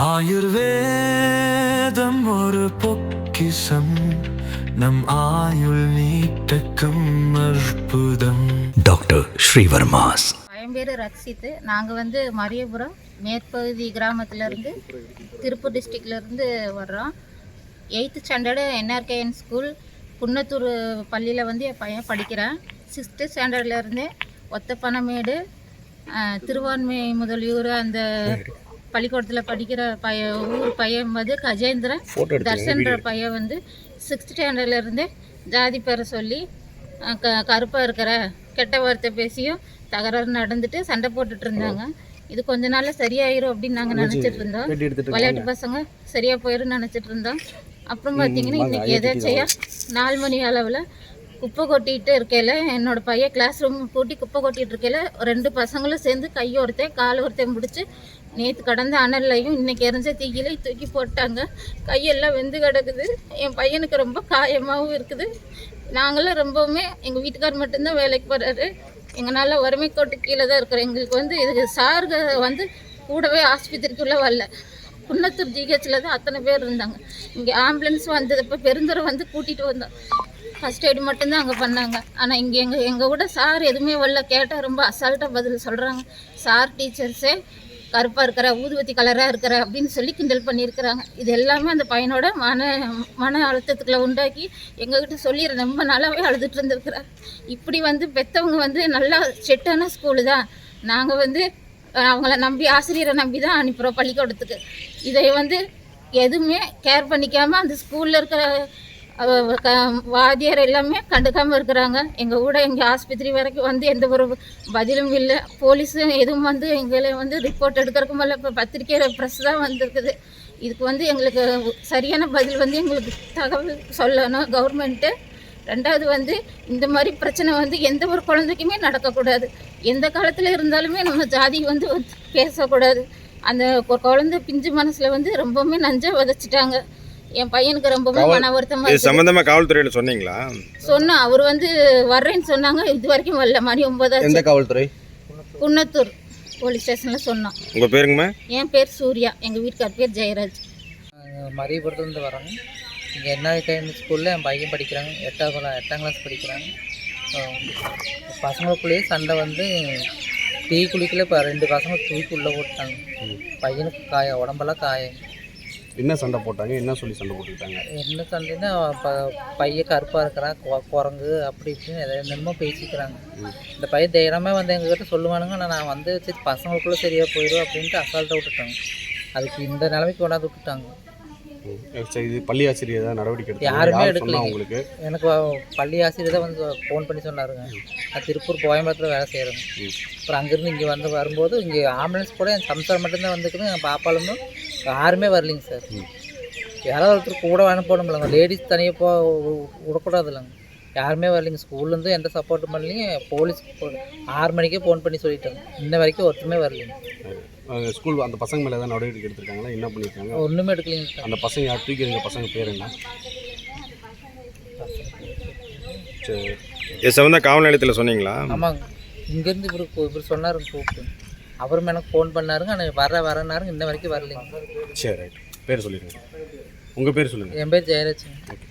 ஆயுர்வேதம் ஒரு பொக்கிஷம், நம் ஆயுள் நீட்டக்கும் அற்புதம். டாக்டர் ஸ்ரீவர்மாஸ். என் பேர் ரக்ஷித். நாங்கள் மரியபுரம் மேற்பகுதி கிராமத்திலேருந்து திருப்பூர் டிஸ்ட்ரிக்ட்லேருந்து வர்றோம். 8th ஸ்டாண்டர்டு என்ஆர்கேஎன் ஸ்கூல் குன்னத்தூர் பள்ளியில் என் பையன் படிக்கிறான். 6th ஸ்டாண்டர்ட்லேருந்தே ஒத்தப்பனமேடு திருவான்மை முதலியூர் அந்த பள்ளிக்கூடத்தில் படிக்கிற ஊர் பையன் கஜேந்திரன் தர்ஷன்ற பையன் 6th ஸ்டாண்டர்ட்லேருந்தே ஜாதி பேரை சொல்லி கருப்பாக இருக்கிற கெட்ட வார்த்தை பேசியும் தகராறு நடந்துட்டு சண்டை போட்டுட்டு இருந்தாங்க. இது கொஞ்ச நாளில் சரியாயிரும் அப்படின்னு நாங்கள் நினச்சிட்டு இருந்தோம். விளையாட்டு பசங்க சரியாக போயிடும் நினச்சிட்டு இருந்தோம். அப்புறம் பார்த்தீங்கன்னா இன்றைக்கி எதாச்சையா 4 மணி அளவில் குப்பை கொட்டிகிட்டு இருக்கையில் என்னோடய பையன் கிளாஸ் ரூம் கூட்டி குப்பை கொட்டிகிட்டு இருக்கையில் 2 பசங்களும் சேர்ந்து கையை ஒருத்தன் கால் ஒருத்தன் பிடிச்சி நேற்று கடந்த அனல்லையும் இன்றைக்கி எரிஞ்ச தீயிலையும் தூக்கி போட்டாங்க. கையெல்லாம் வெந்து கிடக்குது. என் பையனுக்கு ரொம்ப காயமாகவும் இருக்குது. நாங்களும் ரொம்பவுமே எங்கள் வீட்டுக்கார் மட்டும்தான் வேலைக்கு போகிறாரு. எங்களால் வறுமை கோட்டு கீழே தான் இருக்கிறோம். எங்களுக்கு இது சார்கள் கூடவே ஆஸ்பத்திரிக்குள்ளே வரல. குன்னத்தூர் ஜிஹெச்சில் தான் அத்தனை பேர் இருந்தாங்க. இங்கே ஆம்புலன்ஸ் வந்ததுப்போ பெருந்தரை கூட்டிகிட்டு வந்தோம். ஃபஸ்ட் எய்டு மட்டும்தான் அங்கே பண்ணாங்க. ஆனால் இங்கே எங்கள் கூட சார் எதுவுமே வரல. கேட்டால் ரொம்ப அசால்ட்டாக பதில் சொல்கிறாங்க. சார் டீச்சர்ஸே கருப்பாக இருக்கிற ஊதுவத்தி கலராக இருக்கிற அப்படின்னு சொல்லி கிண்டல் பண்ணியிருக்கிறாங்க. இது எல்லாமே அந்த பையனோட மன அழுத்தத்துக்களை உண்டாக்கி எங்ககிட்ட சொல்லி ரொம்ப நாளாகவே அழுதுட்டு இருந்திருக்கிறார். இப்படி பெற்றவங்க நல்லா செட்டான ஸ்கூலு தான். நாங்கள் அவங்கள நம்பி ஆசிரியரை நம்பி தான் அனுப்புகிறோம் பள்ளிக்கூடத்துக்கு. இதை எதுவுமே கேர் பண்ணிக்காமல் அந்த ஸ்கூலில் இருக்கிற வாத்தியார் எல்லாமே கண்டுக்காமல் இருக்கிறாங்க. எங்கள் கூட எங்கள் ஆஸ்பத்திரி வரைக்கும் எந்த ஒரு பதிலும் இல்லை. போலீஸும் எதுவும் எங்களை ரிப்போர்ட் எடுக்கிறதுக்கும் இல்லை. இப்போ பத்திரிக்கை ப்ரெஸ் தான் வந்திருக்குது. இதுக்கு எங்களுக்கு சரியான பதில் எங்களுக்கு தகவல் சொல்லணும் கவர்மெண்ட்டு. 2வது இந்த மாதிரி பிரச்சனை எந்த ஒரு குழந்தைக்குமே நடக்கக்கூடாது. எந்த காலத்தில் இருந்தாலுமே நம்ம ஜாதி பேசக்கூடாது. அந்த குழந்தை பிஞ்சு மனசில் ரொம்பவுமே நஞ்சை விதைச்சிட்டாங்க. என் பையனுக்கு ரொம்பவே மன வருத்தமா இருக்கு. சம்பந்தமா காவல்துறையில சொன்னீங்களா? சொன்னா அவர் வர்றேன்னு சொன்னாங்க. இது வரைக்கும் வரல. மணி 9 ஆச்சு. எந்த காவல்துறை? குன்னத்தூர் போலீஸ் ஸ்டேஷன்ல சொன்னோம். உங்க பேருங்கம்மா? என் பேர் சூர்யா. எங்க வீட்டுக்கார் பேர் ஜெயராஜ். மரியபுரத்துலேருந்து வரோங்க. இங்கே என்ஆர்கேஎன் ஸ்கூலில் என் பையன் படிக்கிறாங்க. 8ஆம் கிளாஸ் படிக்கிறாங்க. பசங்களுக்குள்ளேயே சண்டை டீ குளிக்கல. இப்போ 2 பசங்க தூக்கி உள்ளே போட்டாங்க. பையனுக்கு உடம்பெல்லாம் காயம். என்ன சண்டை போட்டாங்க? என்ன சொல்லி சண்டை போட்டுக்கிட்டாங்க? என்ன சண்டைன்னா பையன் கருப்பாக இருக்கிறான், குரங்கு அப்படி இப்படின்னு என்னென்னமோ பேசிக்கிறாங்க. இந்த பையன் தைரியமாக எங்ககிட்ட சொல்லுவானுங்க. ஆனால் நான் சரி பசங்களுக்குள்ளே சரியாக போயிடும் அப்படின்ட்டு அசால்ட்டாக விட்டுட்டாங்க. அதுக்கு இந்த நிலைமைக்கு கொண்டாந்து விட்டுட்டாங்க. சரி, இது பள்ளி ஆசிரியர் தான் நடவடிக்கை எடுத்து யாருமே எடுக்கல. உங்களுக்கு எனக்கு பள்ளி ஆசிரியர் தான் ஃபோன் பண்ணி சொன்னாருங்க. நான் திருப்பூர் கோயம்புத்தூரில் வேலை செய்கிறேங்க. அப்புறம் அங்கேருந்து இங்கே வரும்போது இங்கே ஆம்புலன்ஸ் கூட என் சம்சாரம் மட்டும்தான் வந்துக்குது. என் பாப்பாலும் யாருமே வரலைங்க சார். யாராவது ஒருத்தர் கூட அனுப்பணும்லங்க. லேடிஸ் தனியாக விடக்கூடாது இல்லைங்க. யாருமே வரலைங்க. ஸ்கூல்லேருந்து எந்த சப்போர்ட்டும் பண்ணலைங்க. போலீஸ் 6 மணிக்கே ஃபோன் பண்ணி சொல்லிட்டாங்க. இன்ன வரைக்கும் ஒருத்தருமே வரலைங்க. ஸ்கூல் அந்த பசங்க மேலே ஏதாவது நடவடிக்கை எடுத்திருக்காங்களா? என்ன பண்ணியிருக்காங்க? ஒன்றுமே எடுக்கலைங்க. அந்த பசங்க யார் தூக்கிடுங்க? பசங்க பேர் என்ன? சரி, இது சம்பந்தா காவல் நிலையத்தில் சொன்னீங்களா? ஆமாங்க. இங்கேருந்து இவர் சொன்னாருங்க கூப்பிட்டு. அவரும் எனக்கு ஃபோன் பண்ணாருங்க. ஆனால் வரேன்னாருங்க. இன்ன வரைக்கும் வரலைங்க. சரி, ரைட். பேர் சொல்லிடுங்க. உங்கள் பேர் சொல்லுங்கள். என் பேர் ஜெயராஜ். ஓகே.